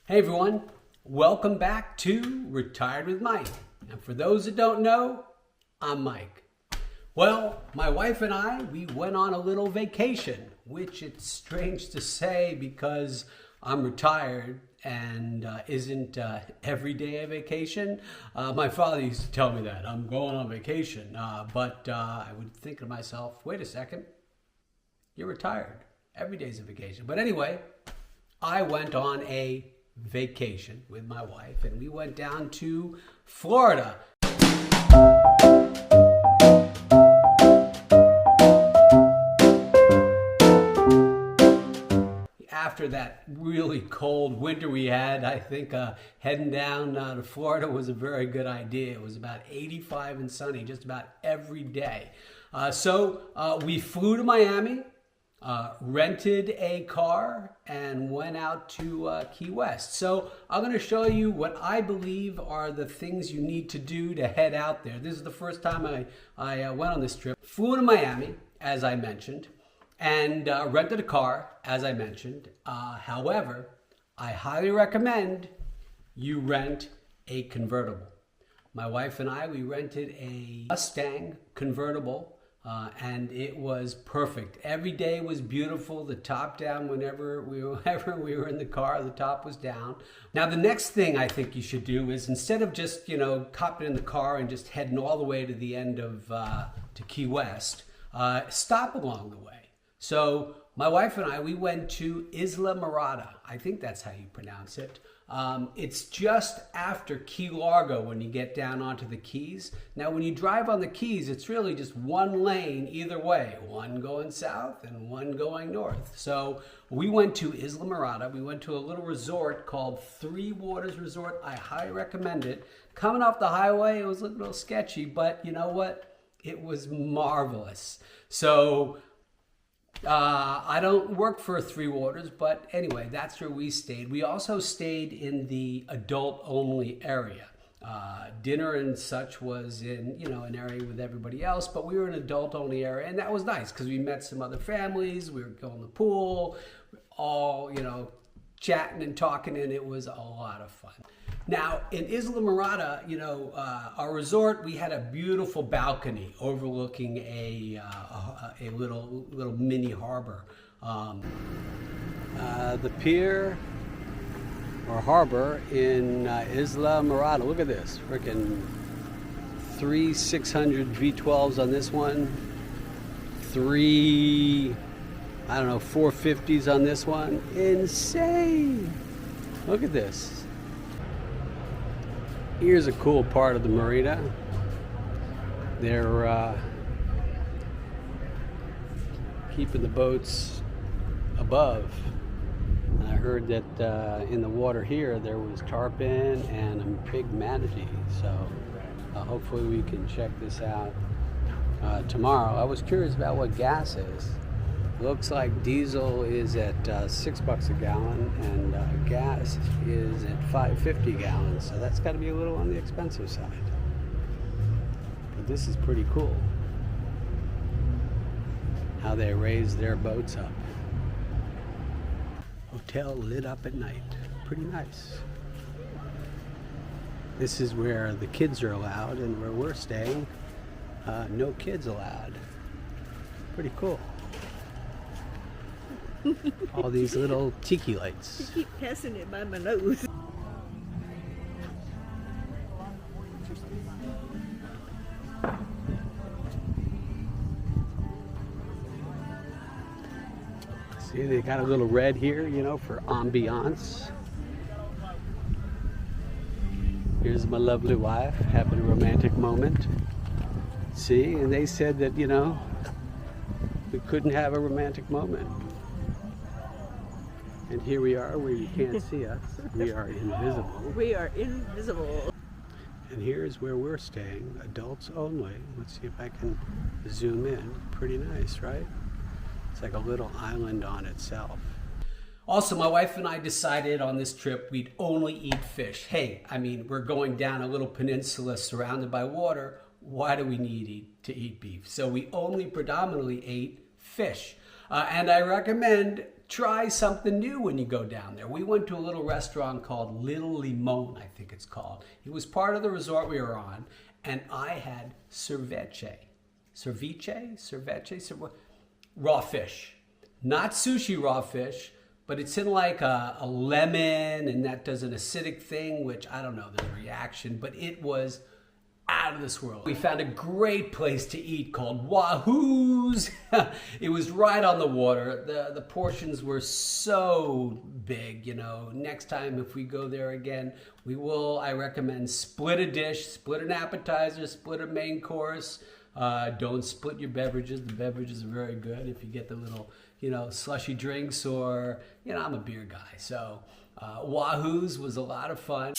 Hey everyone, welcome back to Retired with Mike. And for those that don't know, I'm Mike. Well, my wife and I, we went on a little vacation, which it's strange to say because I'm retired and isn't every day a vacation. My father used to tell me that, I'm going on vacation. But I would think to myself, wait a second, you're retired. Every day's a vacation. But anyway, I went on a vacation with my wife and we went down to Florida. After that really cold winter we had, I think heading down to Florida was a very good idea. It was about 85 and sunny just about every day. So we flew to Miami, rented a car, and went out to Key West. So I'm going to show you what I believe are the things you need to do to head out there. This is the first time I went on this trip. Flew to Miami, as I mentioned, and rented a car, as I mentioned. However, I highly recommend you rent a convertible. My wife and I, we rented a Mustang convertible. And it was perfect. Every day was beautiful. The top down whenever we were in the car, the top was down. Now, the next thing I think you should do is instead of just, hopping in the car and just heading all the way to the end of to Key West, stop along the way. So my wife and I, we went to Islamorada. I think that's how you pronounce it. It's just after Key Largo when you get down onto the Keys. Now, when you drive on the Keys, it's really just one lane either way, one going south and one going north. So we went to Islamorada. We went to a little resort called Three Waters Resort. I highly recommend it. Coming off the highway, it was a little sketchy, but you know what? It was marvelous. So I don't work for Three Waters, but anyway, that's where we stayed. We also stayed in the adult-only area. Dinner and such was in, an area with everybody else, but we were in an adult-only area, and that was nice because we met some other families. We were going to the pool, all, chatting and talking, and it was a lot of fun. Now, in Islamorada, our resort, we had a beautiful balcony overlooking a little mini harbor. The pier or harbor in Islamorada. Look at this, freaking 600 V12s on this one, 450s on this one. Insane! Look at this. Here's a cool part of the marina. They're keeping the boats above. And I heard that in the water here there was tarpon and a big manatee. So hopefully we can check this out tomorrow. I was curious about what gas is. Looks like diesel is at $6 a gallon and gas is at $5.50 a gallon. So that's got to be a little on the expensive side. But this is pretty cool. How they raise their boats up. Hotel lit up at night. Pretty nice. This is where the kids are allowed, and where we're staying, no kids allowed. Pretty cool. All these little tiki lights. You keep passing it by my nose. See, they got a little red here, for ambiance. Here's my lovely wife having a romantic moment. See, and they said that, we couldn't have a romantic moment. And here we are where you can't see us. We are invisible. We are invisible. And here's where we're staying, adults only. Let's see if I can zoom in. Pretty nice, right? It's like a little island on itself. Also, my wife and I decided on this trip we'd only eat fish. Hey, we're going down a little peninsula surrounded by water. Why do we need to eat beef? So we only predominantly ate fish. And I recommend try something new when you go down there. We went to a little restaurant called Little Limon, I think it's called. It was part of the resort we were on, and I had ceviche, raw fish. Not sushi raw fish, but it's in like a lemon, and that does an acidic thing, which I don't know, there's a reaction, but it was out of this world. We found a great place to eat called Wahoo's. It was right on the water. The portions were so big, you know. Next time if we go there again, we will, I recommend, split a dish, split an appetizer, split a main course. Don't split your beverages. The beverages are very good if you get the little, you know, slushy drinks, or, you know, I'm a beer guy. So Wahoo's was a lot of fun.